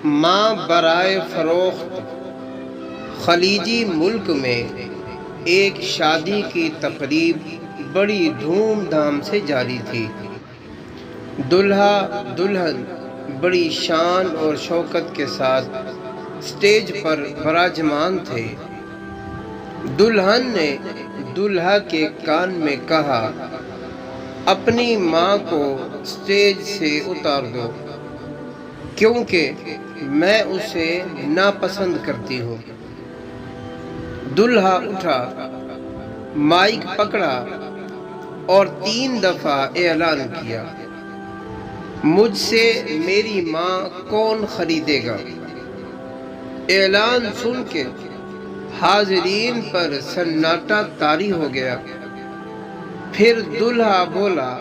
ماں برائے فروخت خلیجی ملک میں ایک شادی کی تقریب بڑی دھوم دھام سے جاری تھی۔ دلہا دلہن بڑی شان اور شوکت کے ساتھ اسٹیج پر براجمان تھے۔ دلہن نے دلہا کے کان میں کہا، اپنی ماں کو اسٹیج سے اتار دو کیونکہ میں اسے ناپسند کرتی ہوں۔ دلہا اٹھا، مائک پکڑا اور 3 دفعہ اعلان کیا، مجھ سے میری ماں کون خریدے گا؟ اعلان سن کے حاضرین پر سناٹا طاری ہو گیا۔ پھر دلہا بولا،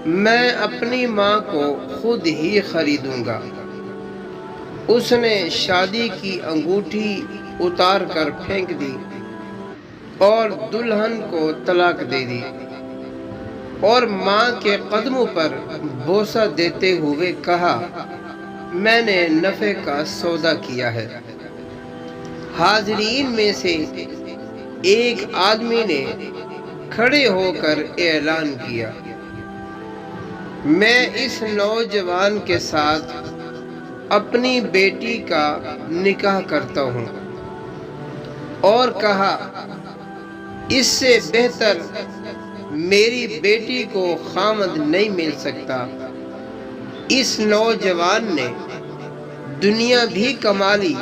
میں اپنی ماں کو خود ہی خریدوں گا۔ اس نے شادی کی انگوٹھی اتار کر پھینک دی اور دلہن کو طلاق دے دی اور ماں کے قدموں پر بوسہ دیتے ہوئے کہا، میں نے نفع کا سودا کیا ہے۔ حاضرین میں سے ایک آدمی نے کھڑے ہو کر اعلان کیا، میں اس نوجوان کے ساتھ اپنی بیٹی کا نکاح کرتا ہوں، اور کہا، اس سے بہتر میری بیٹی کو خامد نہیں مل سکتا۔ اس نوجوان نے دنیا بھی کما لی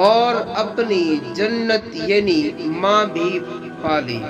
اور اپنی جنت یعنی ماں بھی پا لی۔